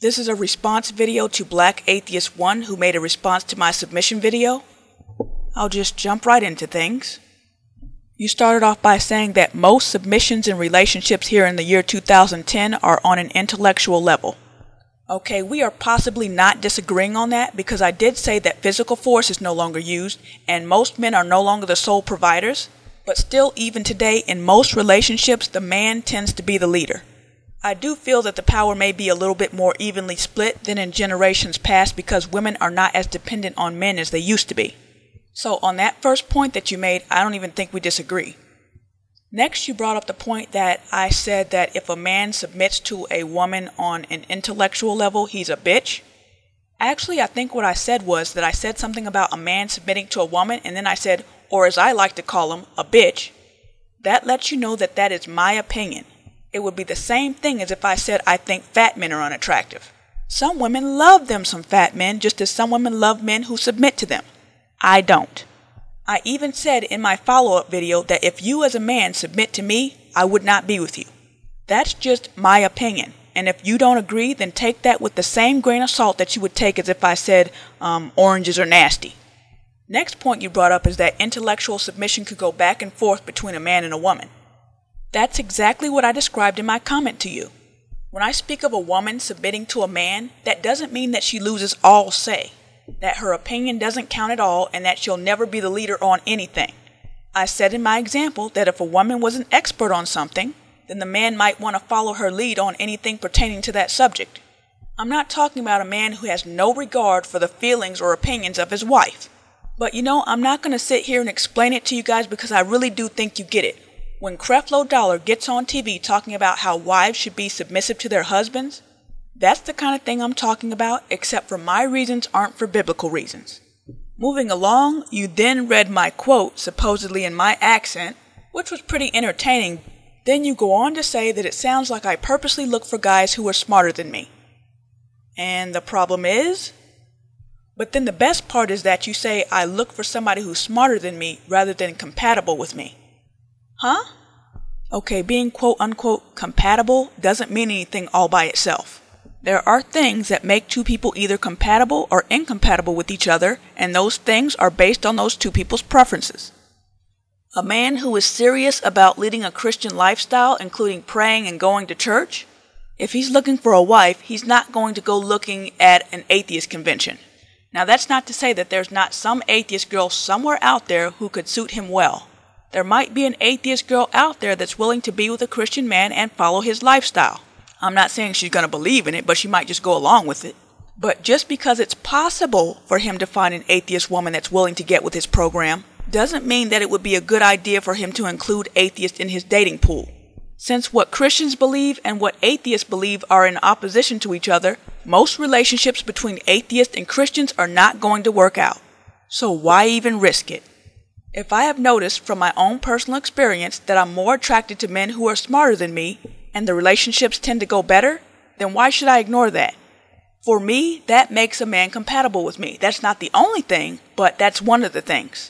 This is a response video to Black Atheist 1 who made a response to my submission video. I'll just jump right into things. You started off by saying that most submissions and relationships here in the year 2010 are on an intellectual level. Okay, we are possibly not disagreeing on that because I did say that physical force is no longer used and most men are no longer the sole providers. But still, even today, in most relationships, the man tends to be the leader. I do feel that the power may be a little bit more evenly split than in generations past because women are not as dependent on men as they used to be. So on that first point that you made, I don't even think we disagree. Next, you brought up the point that I said that if a man submits to a woman on an intellectual level, he's a bitch. Actually, I think what I said was that I said something about a man submitting to a woman, and then I said, or as I like to call him, a bitch. That lets you know that that is my opinion. It would be the same thing as if I said I think fat men are unattractive. Some women love them some fat men just as some women love men who submit to them. I don't. I even said in my follow-up video that if you as a man submit to me, I would not be with you. That's just my opinion. And if you don't agree, then take that with the same grain of salt that you would take as if I said oranges are nasty. Next point you brought up is that intellectual submission could go back and forth between a man and a woman. That's exactly what I described in my comment to you. When I speak of a woman submitting to a man, that doesn't mean that she loses all say, that her opinion doesn't count at all, and that she'll never be the leader on anything. I said in my example that if a woman was an expert on something, then the man might want to follow her lead on anything pertaining to that subject. I'm not talking about a man who has no regard for the feelings or opinions of his wife. But you know, I'm not going to sit here and explain it to you guys because I really do think you get it. When Creflo Dollar gets on TV talking about how wives should be submissive to their husbands, that's the kind of thing I'm talking about, except for my reasons aren't for biblical reasons. Moving along, you then read my quote, supposedly in my accent, which was pretty entertaining. Then you go on to say that it sounds like I purposely look for guys who are smarter than me. And the problem is? But then the best part is that you say I look for somebody who's smarter than me rather than compatible with me. Huh? Okay, being quote-unquote compatible doesn't mean anything all by itself. There are things that make two people either compatible or incompatible with each other, and those things are based on those two people's preferences. A man who is serious about leading a Christian lifestyle, including praying and going to church, if he's looking for a wife, he's not going to go looking at an atheist convention. Now that's not to say that there's not some atheist girl somewhere out there who could suit him well. There might be an atheist girl out there that's willing to be with a Christian man and follow his lifestyle. I'm not saying she's going to believe in it, but she might just go along with it. But just because it's possible for him to find an atheist woman that's willing to get with his program, doesn't mean that it would be a good idea for him to include atheists in his dating pool. Since what Christians believe and what atheists believe are in opposition to each other, most relationships between atheists and Christians are not going to work out. So why even risk it? If I have noticed from my own personal experience that I'm more attracted to men who are smarter than me, and the relationships tend to go better, then why should I ignore that? For me, that makes a man compatible with me. That's not the only thing, but that's one of the things.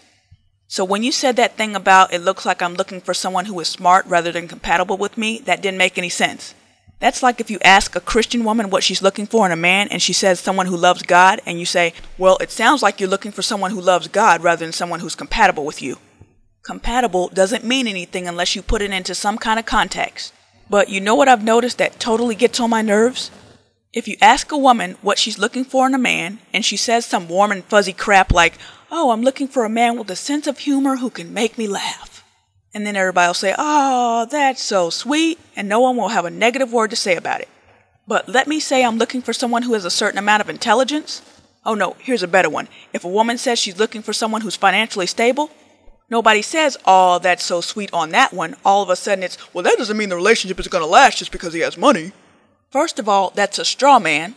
So when you said that thing about it looks like I'm looking for someone who is smart rather than compatible with me, that didn't make any sense. That's like if you ask a Christian woman what she's looking for in a man and she says someone who loves God, and you say, well, it sounds like you're looking for someone who loves God rather than someone who's compatible with you. Compatible doesn't mean anything unless you put it into some kind of context. But you know what I've noticed that totally gets on my nerves? If you ask a woman what she's looking for in a man, and she says some warm and fuzzy crap like, oh, I'm looking for a man with a sense of humor who can make me laugh. And then everybody will say, oh, that's so sweet, and no one will have a negative word to say about it. But let me say I'm looking for someone who has a certain amount of intelligence. Oh no, here's a better one. If a woman says she's looking for someone who's financially stable, nobody says, oh, that's so sweet on that one. All of a sudden it's, well, that doesn't mean the relationship is going to last just because he has money. First of all, that's a straw man.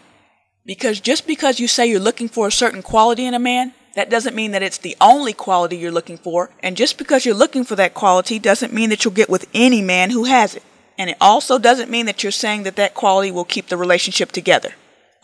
Because just because you say you're looking for a certain quality in a man, that doesn't mean that it's the only quality you're looking for. And just because you're looking for that quality doesn't mean that you'll get with any man who has it. And it also doesn't mean that you're saying that that quality will keep the relationship together.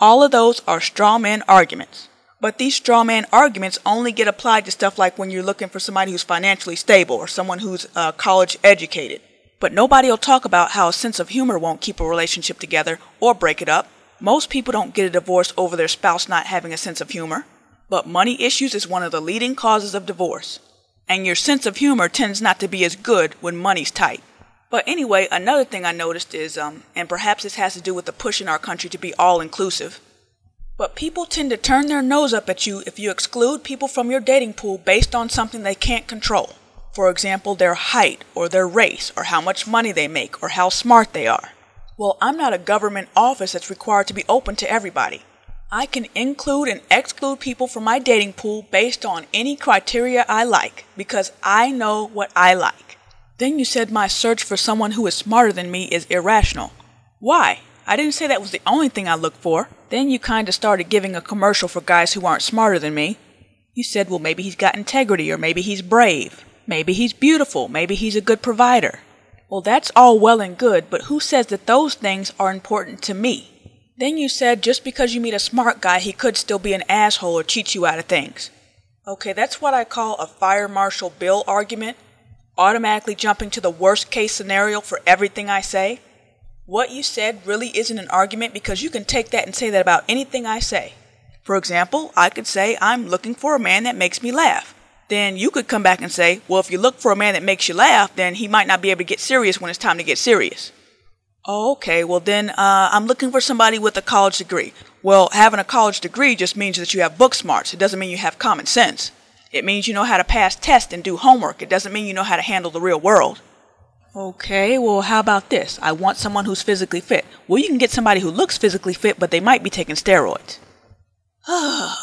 All of those are straw man arguments. But these straw man arguments only get applied to stuff like when you're looking for somebody who's financially stable or someone who's college educated. But nobody will talk about how a sense of humor won't keep a relationship together or break it up. most people don't get a divorce over their spouse not having a sense of humor, but money issues is one of the leading causes of divorce. And your sense of humor tends not to be as good when money's tight. But anyway, another thing I noticed is, and perhaps this has to do with the push in our country to be all-inclusive, but people tend to turn their nose up at you if you exclude people from your dating pool based on something they can't control. For example, their height, or their race, or how much money they make, or how smart they are. Well, I'm not a government office that's required to be open to everybody. I can include and exclude people from my dating pool based on any criteria I like, because I know what I like. Then you said my search for someone who is smarter than me is irrational. Why? I didn't say that was the only thing I look for. Then you kind of started giving a commercial for guys who aren't smarter than me. You said, well, maybe he's got integrity, or maybe he's brave. Maybe he's beautiful. Maybe he's a good provider. Well, that's all well and good, but who says that those things are important to me? Then you said just because you meet a smart guy, he could still be an asshole or cheat you out of things. Okay, that's what I call a Fire Marshal Bill argument. Automatically jumping to the worst case scenario for everything I say. What you said really isn't an argument because you can take that and say that about anything I say. For example, I could say I'm looking for a man that makes me laugh. Then you could come back and say, well, if you look for a man that makes you laugh, then he might not be able to get serious when it's time to get serious. Okay, well then, I'm looking for somebody with a college degree. Well, having a college degree just means that you have book smarts. It doesn't mean you have common sense. It means you know how to pass tests and do homework. It doesn't mean you know how to handle the real world. Okay, well, how about this? I want someone who's physically fit. Well, you can get somebody who looks physically fit, but they might be taking steroids.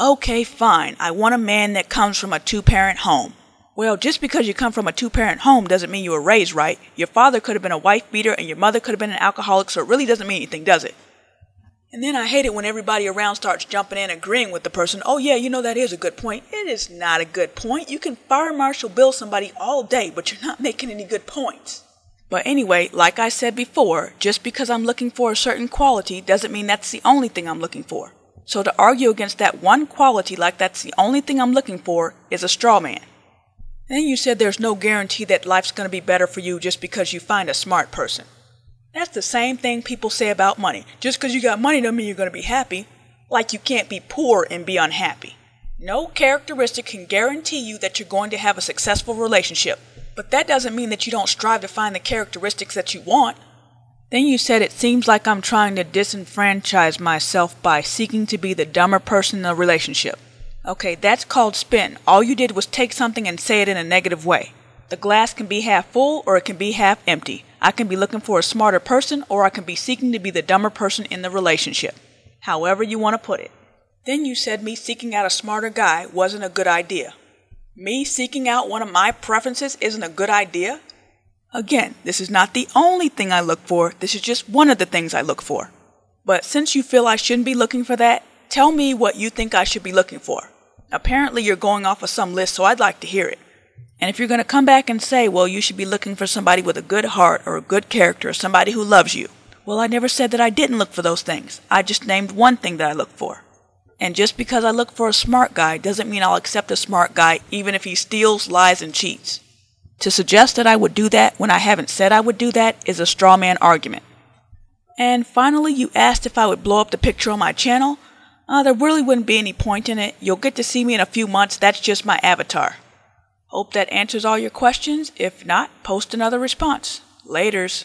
Okay, fine. I want a man that comes from a two-parent home. Well, just because you come from a two-parent home doesn't mean you were raised right. Your father could have been a wife beater and your mother could have been an alcoholic, so it really doesn't mean anything, does it? And then I hate it when everybody around starts jumping in agreeing with the person. Oh yeah, you know that is a good point. It is not a good point. You can Fire Marshal Bill somebody all day, but you're not making any good points. But anyway, like I said before, just because I'm looking for a certain quality doesn't mean that's the only thing I'm looking for. So to argue against that one quality like that's the only thing I'm looking for is a straw man. Then you said there's no guarantee that life's going to be better for you just because you find a smart person. That's the same thing people say about money. Just because you got money doesn't mean you're going to be happy. Like you can't be poor and be unhappy. No characteristic can guarantee you that you're going to have a successful relationship. But that doesn't mean that you don't strive to find the characteristics that you want. Then you said it seems like I'm trying to disenfranchise myself by seeking to be the dumber person in the relationship. Okay, that's called spin. All you did was take something and say it in a negative way. The glass can be half full or it can be half empty. I can be looking for a smarter person or I can be seeking to be the dumber person in the relationship. However you want to put it. Then you said me seeking out a smarter guy wasn't a good idea. Me seeking out one of my preferences isn't a good idea? Again, this is not the only thing I look for. This is just one of the things I look for. But since you feel I shouldn't be looking for that, tell me what you think I should be looking for. Apparently you're going off of some list, so I'd like to hear it. And if you're going to come back and say, well, you should be looking for somebody with a good heart or a good character or somebody who loves you. Well, I never said that I didn't look for those things. I just named one thing that I look for. And just because I look for a smart guy doesn't mean I'll accept a smart guy even if he steals, lies, and cheats. To suggest that I would do that when I haven't said I would do that is a straw man argument. And finally, you asked if I would blow up the picture on my channel. There really wouldn't be any point in it. You'll get to see me in a few months. That's just my avatar. Hope that answers all your questions. If not, post another response. Laters.